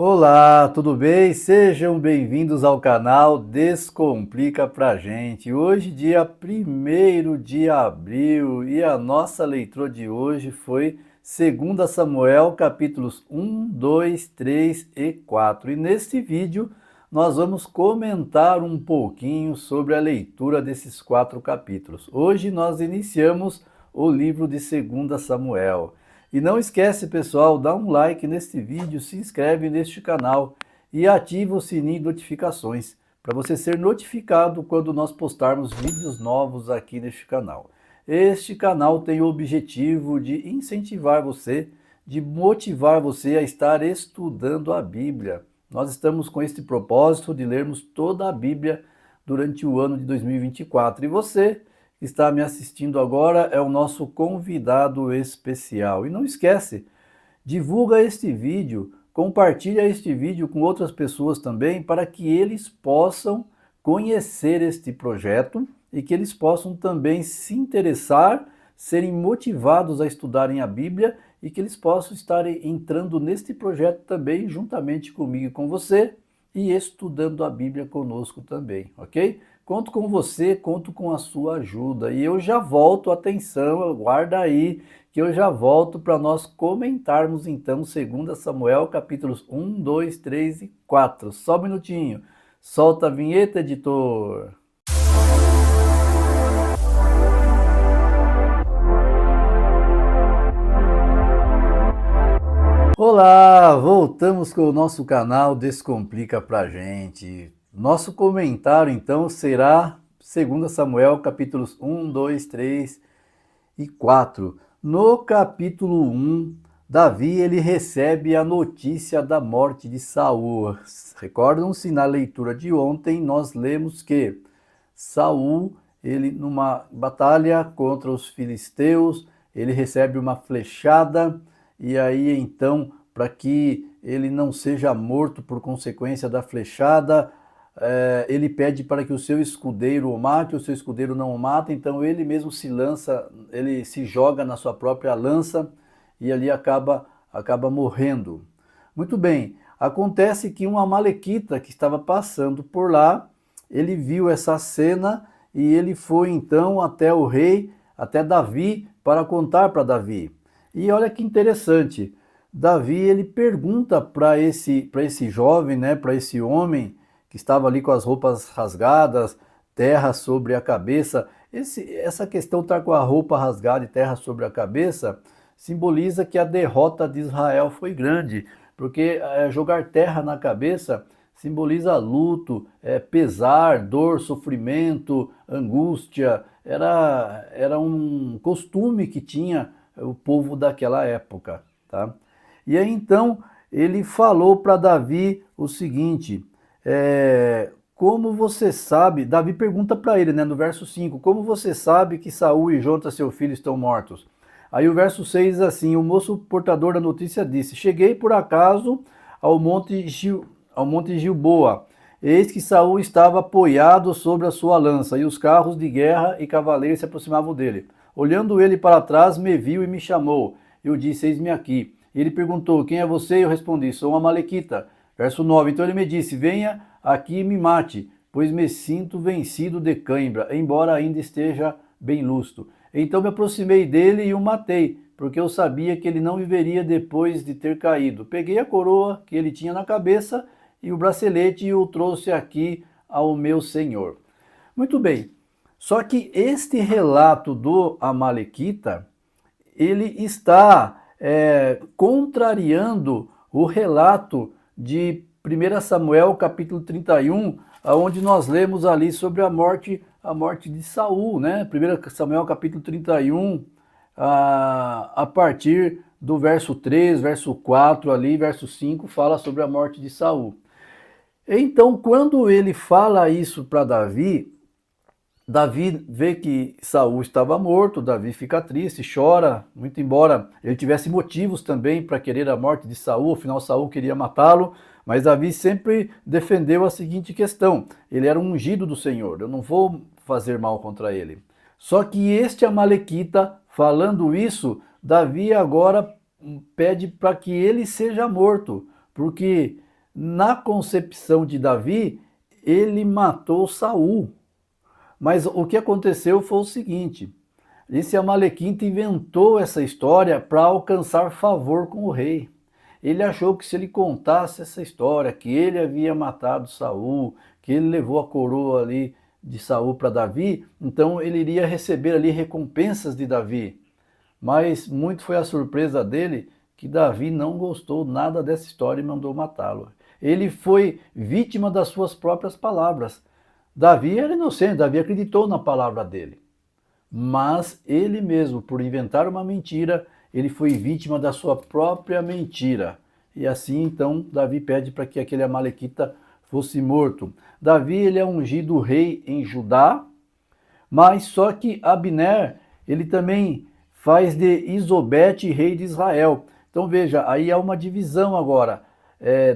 Olá, tudo bem? Sejam bem-vindos ao canal Descomplica pra gente. Hoje, dia 1º de abril, e a nossa leitura de hoje foi 2 Samuel, capítulos 1, 2, 3 e 4. E neste vídeo nós vamos comentar um pouquinho sobre a leitura desses 4 capítulos. Hoje nós iniciamos o livro de 2 Samuel. E não esquece, pessoal, dá um like neste vídeo, se inscreve neste canal e ativa o sininho de notificações para você ser notificado quando nós postarmos vídeos novos aqui neste canal. Este canal tem o objetivo de incentivar você, de motivar você a estar estudando a Bíblia. Nós estamos com este propósito de lermos toda a Bíblia durante o ano de 2024. E você que está me assistindo agora é o nosso convidado especial. E não esquece, divulga este vídeo, compartilha este vídeo com outras pessoas também, para que eles possam conhecer este projeto e que eles possam também se interessar, serem motivados a estudarem a Bíblia e que eles possam estar entrando neste projeto também, juntamente comigo e com você, e estudando a Bíblia conosco também, ok? Conto com você, conto com a sua ajuda. E eu já volto, atenção, guarda aí, que eu já volto para nós comentarmos então 2 Samuel, capítulos 1, 2, 3 e 4. Só um minutinho. Solta a vinheta, editor. Olá, voltamos com o nosso canal Descomplica pra gente. Nosso comentário então será 2 Samuel, capítulos 1, 2, 3 e 4. No capítulo 1, Davi ele recebe a notícia da morte de Saul. Recordam-se, na leitura de ontem nós lemos que Saul, ele numa batalha contra os filisteus, ele recebe uma flechada e aí então, para que ele não seja morto por consequência da flechada, ele pede para que o seu escudeiro o mate, o seu escudeiro não o mata, então ele mesmo se lança, ele se joga na sua própria lança e ali acaba morrendo. Muito bem, acontece que um amalequita que estava passando por lá, ele viu essa cena e ele foi então até o rei, até Davi, para contar para Davi. E olha que interessante, Davi ele pergunta para esse jovem, né, para esse homem que estava ali com as roupas rasgadas, terra sobre a cabeça. Essa questão estar com a roupa rasgada e terra sobre a cabeça simboliza que a derrota de Israel foi grande, porque jogar terra na cabeça simboliza luto, pesar, dor, sofrimento, angústia. Era um costume que tinha o povo daquela época, tá? E aí então ele falou para Davi o seguinte, como você sabe, Davi pergunta para ele, né, no verso 5, como você sabe que Saul e Jontas, seu filho, estão mortos? Aí o verso 6 diz assim, o moço portador da notícia disse, cheguei por acaso ao monte Gilboa, eis que Saul estava apoiado sobre a sua lança, e os carros de guerra e cavaleiros se aproximavam dele. Olhando ele para trás, me viu e me chamou. Eu disse, eis-me aqui. Ele perguntou, quem é você? Eu respondi, sou uma malequita. Verso 9, então ele me disse, venha aqui e me mate, pois me sinto vencido de cãibra, embora ainda esteja bem lustro. Então me aproximei dele e o matei, porque eu sabia que ele não viveria depois de ter caído. Peguei a coroa que ele tinha na cabeça e o bracelete e o trouxe aqui ao meu senhor. Muito bem, só que este relato do Amalequita, ele está contrariando o relato de 1 Samuel capítulo 31, onde nós lemos ali sobre a morte de Saul, né? 1 Samuel capítulo 31, a partir do verso 3, verso 4 ali, verso 5, fala sobre a morte de Saul. Então, quando ele fala isso para Davi, Davi vê que Saul estava morto, Davi fica triste, chora, muito embora ele tivesse motivos também para querer a morte de Saul, afinal Saul queria matá-lo, mas Davi sempre defendeu a seguinte questão, ele era um ungido do Senhor, eu não vou fazer mal contra ele. Só que este amalequita, falando isso, Davi agora pede para que ele seja morto, porque Na concepção de Davi, ele matou Saul. Mas o que aconteceu foi o seguinte: esse Amalequita inventou essa história para alcançar favor com o rei. Ele achou que se ele contasse essa história, que ele havia matado Saul, que ele levou a coroa ali de Saul para Davi, então ele iria receber ali recompensas de Davi. Mas muito foi a surpresa dele que Davi não gostou nada dessa história e mandou matá-lo. Ele foi vítima das suas próprias palavras. Davi era inocente, Davi acreditou na palavra dele. Mas ele mesmo, por inventar uma mentira, ele foi vítima da sua própria mentira. E assim, então, Davi pede para que aquele amalequita fosse morto. Davi, ele é ungido rei em Judá, mas só que Abner, ele também faz de Isobete rei de Israel. Então veja, aí há uma divisão agora.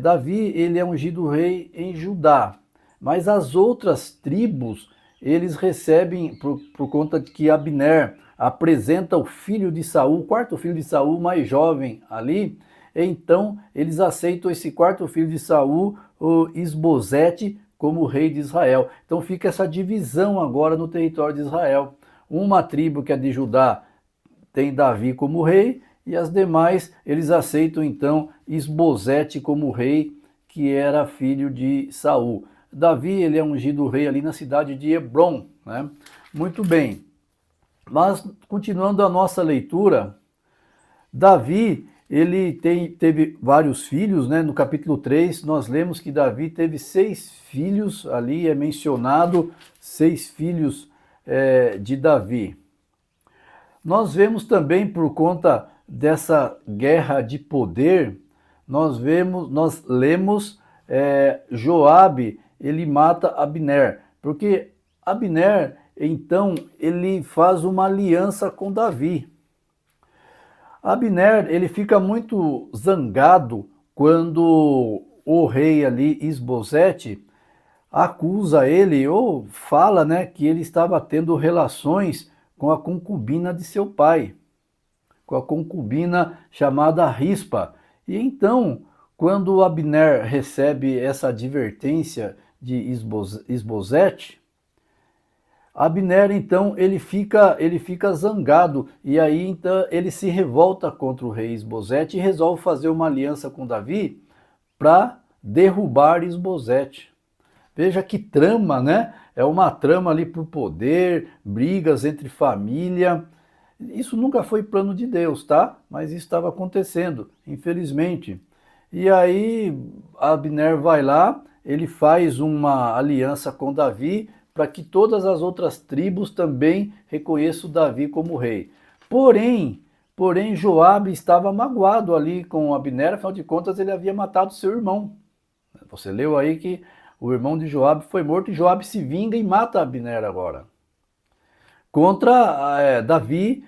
Davi, ele é ungido rei em Judá, mas as outras tribos, eles recebem, por conta de que Abner apresenta o filho de Saul, o quarto filho de Saul, mais jovem ali, então eles aceitam esse quarto filho de Saul, o Isbosete, como rei de Israel. Então fica essa divisão agora no território de Israel. Uma tribo, que é de Judá, tem Davi como rei, e as demais, eles aceitam então Isbosete como rei, que era filho de Saul. Davi, ele é ungido rei ali na cidade de Hebrom, né? Muito bem. Mas, continuando a nossa leitura, Davi, ele teve vários filhos, né? No capítulo 3, nós lemos que Davi teve 6 filhos, ali é mencionado 6 filhos de Davi. Nós vemos também, por conta dessa guerra de poder, nós lemos Joabe, ele mata Abner, porque Abner, então, ele faz uma aliança com Davi. Abner, ele fica muito zangado quando o rei ali, Isbosete, acusa ele, ou fala, né, que ele estava tendo relações com a concubina de seu pai, com a concubina chamada Rispa. E então, quando Abner recebe essa advertência de Isbosete, Abner, então, ele fica zangado, e aí então ele se revolta contra o rei Isbosete e resolve fazer uma aliança com Davi para derrubar Isbosete. Veja que trama, né? É uma trama ali por poder, brigas entre família. Isso nunca foi plano de Deus, tá? Mas isso estava acontecendo, infelizmente. E aí Abner vai lá, ele faz uma aliança com Davi para que todas as outras tribos também reconheçam Davi como rei. Porém, Joabe estava magoado ali com Abner, afinal de contas ele havia matado seu irmão. Você leu aí que o irmão de Joabe foi morto e Joabe se vinga e mata Abner agora. Contra Davi,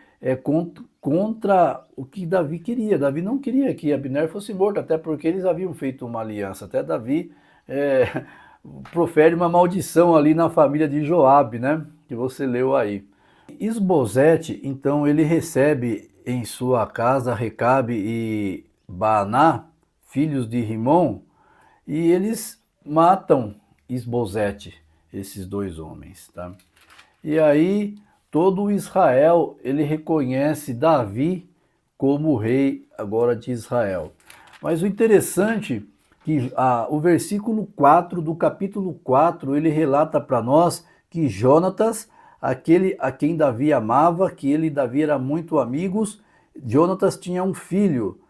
contra o que Davi queria. Davi não queria que Abner fosse morto, até porque eles haviam feito uma aliança. Até Davi profere uma maldição ali na família de Joabe, né? Que você leu aí. Isbosete, então, ele recebe em sua casa Recabe e Baaná, filhos de Rimom, e eles matam Isbosete, esses dois homens, tá? E aí todo Israel, ele reconhece Davi como rei agora de Israel. Mas o interessante é que o versículo 4 do capítulo 4, ele relata para nós que Jonatas, aquele a quem Davi amava, que ele e Davi eram muito amigos, Jonatas tinha um filho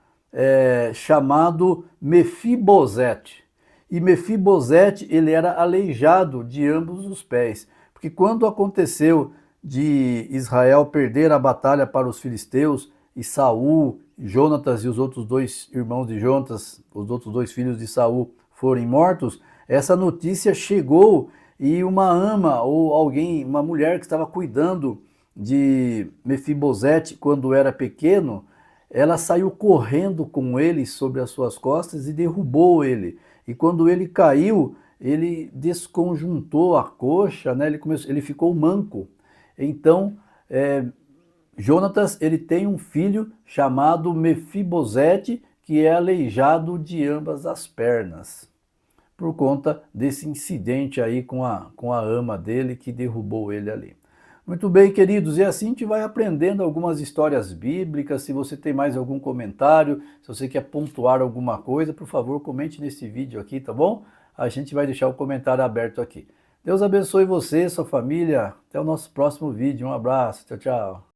chamado Mefibosete. E Mefibosete, ele era aleijado de ambos os pés, porque quando aconteceu de Israel perder a batalha para os filisteus, e Saul, Jonatas e os outros dois irmãos de Jonatas, os outros dois filhos de Saul forem mortos, essa notícia chegou e uma ama ou alguém, uma mulher que estava cuidando de Mefibosete quando era pequeno, ela saiu correndo com ele sobre as suas costas e derrubou ele. E quando ele caiu, ele desconjuntou a coxa, né? Ele ficou manco. Então, Jonatas, ele tem um filho chamado Mefibosete, que é aleijado de ambas as pernas. por conta desse incidente aí com a ama dele que derrubou ele ali. Muito bem, queridos, e assim a gente vai aprendendo algumas histórias bíblicas. Se você tem mais algum comentário, se você quer pontuar alguma coisa, por favor, comente nesse vídeo aqui, tá bom? A gente vai deixar o comentário aberto aqui. Deus abençoe você, sua família. Até o nosso próximo vídeo. Um abraço. Tchau, tchau.